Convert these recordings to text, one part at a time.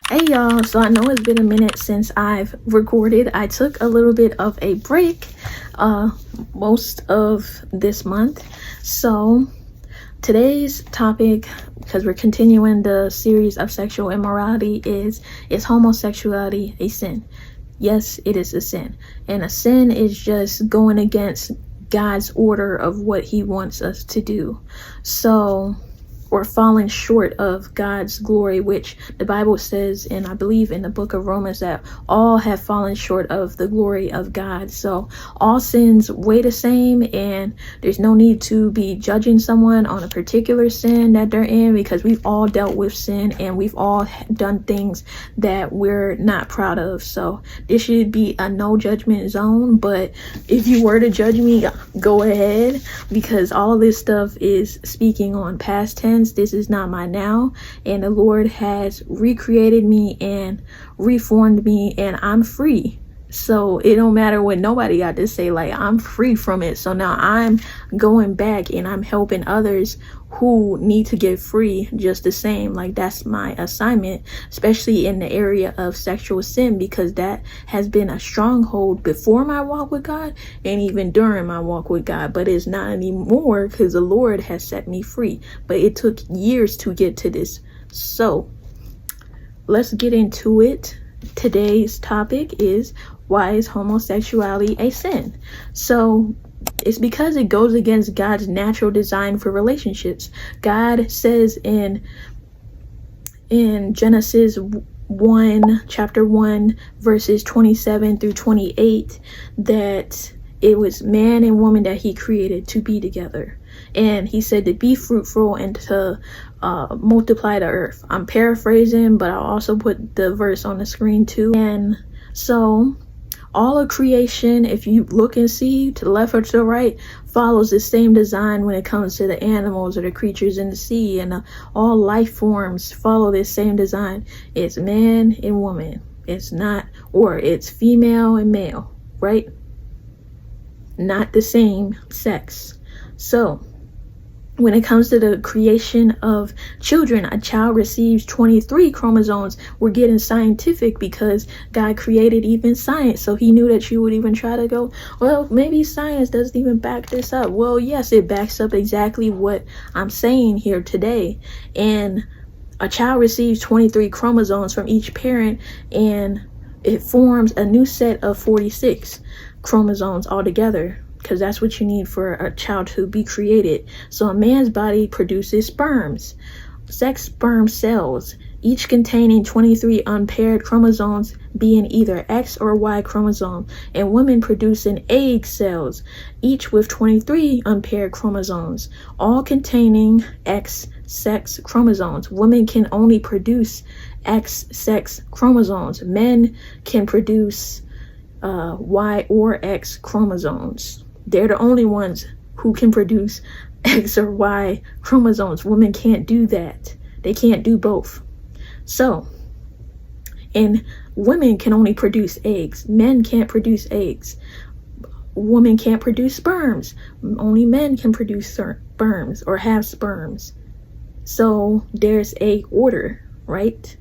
Hey y'all, so I know it's been a minute since I've recorded. I took a little bit of a break most of this month. So today's topic, because we're continuing the series of sexual immorality, is homosexuality a sin? Yes, it is a sin. And a sin is just going against God's order of what he wants us to do. So, or falling short of God's glory, which the Bible says, and I believe in the book of Romans, that all have fallen short of the glory of God. So all sins weigh the same, and there's no need to be judging someone on a particular sin that they're in, because we've all dealt with sin and we've all done things that we're not proud of. So this should be a no judgment zone, but if you were to judge me, go ahead, because all of this stuff is speaking on past tense. This is not my now, and the Lord has recreated me and reformed me, and I'm free. So it don't matter what nobody got to say. Like, I'm free from it. So now I'm going back and I'm helping others who need to get free just the same. Like, that's my assignment, especially in the area of sexual sin, because that has been a stronghold before my walk with God and even during my walk with God, but it's not anymore because the Lord has set me free. But it took years to get to this. So let's get into it. Today's topic is, why is homosexuality a sin? So it's because it goes against God's natural design for relationships. God says in Genesis 1, chapter 1, verses 27 through 28, that it was man and woman that he created to be together. And he said to be fruitful and to multiply the earth. I'm paraphrasing, but I'll also put the verse on the screen too. And so all of creation, if you look and see to the left or to the right, follows the same design when it comes to the animals or the creatures in the sea, and all life forms follow this same design. It's man and woman. It's not, or it's female and male, right? Not the same sex. So when it comes to the creation of children, a child receives 23 chromosomes. We're getting scientific because God created even science. So he knew that you would even try to go, well, maybe science doesn't even back this up. Well, yes, it backs up exactly what I'm saying here today. And a child receives 23 chromosomes from each parent, and it forms a new set of 46 chromosomes altogether, because that's what you need for a child to be created. So a man's body produces sperms, sex sperm cells, each containing 23 unpaired chromosomes, being either X or Y chromosome, and women producing egg cells, each with 23 unpaired chromosomes, all containing X sex chromosomes. Women can only produce X sex chromosomes. Men can produce Y or X chromosomes. They're the only ones who can produce X or Y chromosomes. Women can't do that. They can't do both. So, and women can only produce eggs. Men can't produce eggs. Women can't produce sperms. Only men can produce sperms or have sperms. So there's a order, right?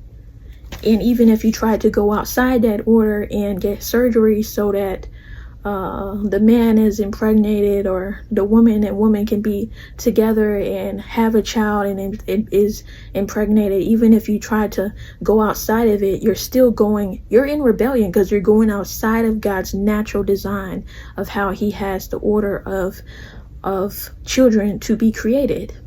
And even if you try to go outside that order and get surgery so that the man is impregnated, or the woman and woman can be together and have a child and it is impregnated, even if you try to go outside of it, you're in rebellion, because you're going outside of God's natural design of how he has the order of children to be created.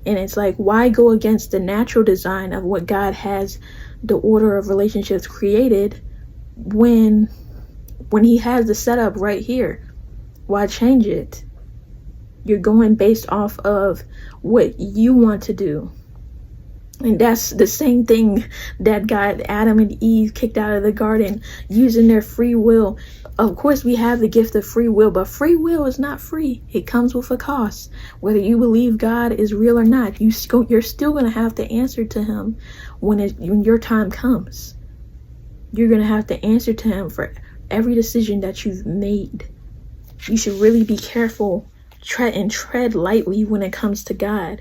And it's like, why go against the natural design of what God has the order of relationships created when he has the setup right here? Why change it? You're going based off of what you want to do. And that's the same thing that got Adam and Eve kicked out of the garden, using their free will. Of course, we have the gift of free will, but free will is not free. It comes with a cost. Whether you believe God is real or not, you're still going to have to answer to him when your time comes. You're going to have to answer to him for every decision that you've made. You should really be careful tread lightly when it comes to God.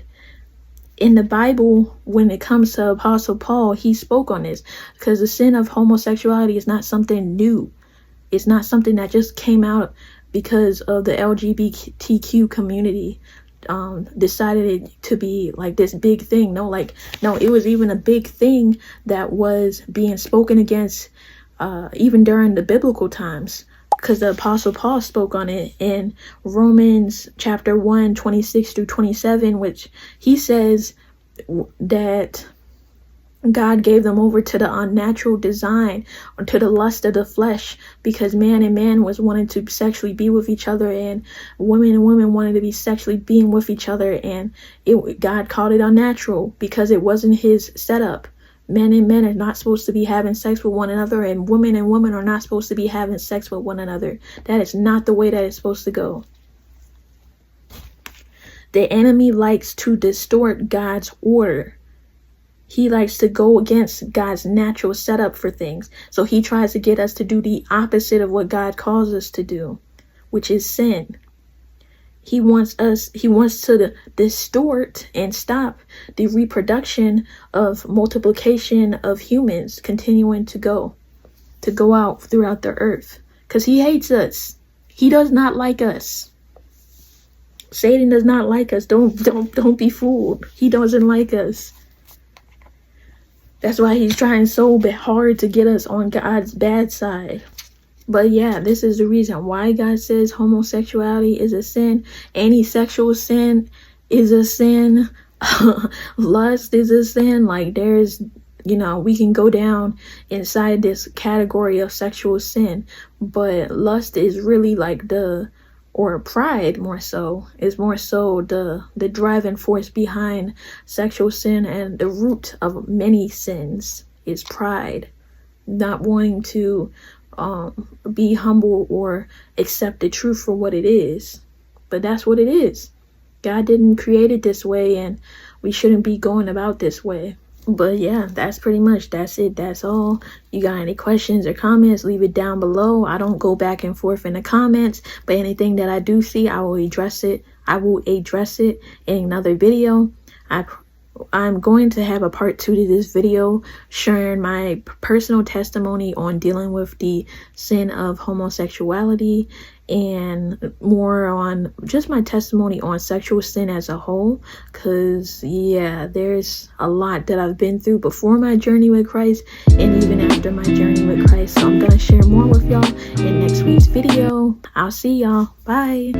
In the Bible, when it comes to Apostle Paul, he spoke on this, because the sin of homosexuality is not something new. It's not something that just came out because of the LGBTQ community decided it to be like this big thing. No, it was even a big thing that was being spoken against even during the biblical times, because the Apostle Paul spoke on it in Romans chapter 1, 26 through 27, which he says that God gave them over to the unnatural design, or to the lust of the flesh, because man and man was wanting to sexually be with each other, and women wanted to be sexually being with each other, and God called it unnatural because it wasn't his setup. Men and men are not supposed to be having sex with one another, and women are not supposed to be having sex with one another. That is not the way that it's supposed to go. The enemy likes to distort God's order. He likes to go against God's natural setup for things. So he tries to get us to do the opposite of what God calls us to do, which is sin. He wants to distort and stop the reproduction of multiplication of humans continuing to go out throughout the earth, because he hates us. He does not like us. Satan does not like us. Don't be fooled. He doesn't like us. That's why he's trying so hard to get us on God's bad side. But yeah, this is the reason why God says homosexuality is a sin. Any sexual sin is a sin. Lust is a sin. Like, there's, we can go down inside this category of sexual sin. But lust is really like or pride more so, is more so the driving force behind sexual sin, and the root of many sins is pride, not wanting to be humble or accept the truth for what it is. But that's what it is. God didn't create it this way, and we shouldn't be going about this way. But yeah, that's it. That's all. You got any questions or comments, leave it down below. I don't go back and forth in the comments, but anything that I do see, I will address it in another video. I'm going to have a part 2 to this video, sharing my personal testimony on dealing with the sin of homosexuality, and more on just my testimony on sexual sin as a whole, because yeah, there's a lot that I've been through before my journey with Christ and even after my journey with Christ. So I'm gonna share more with y'all in next week's video. I'll see y'all. Bye.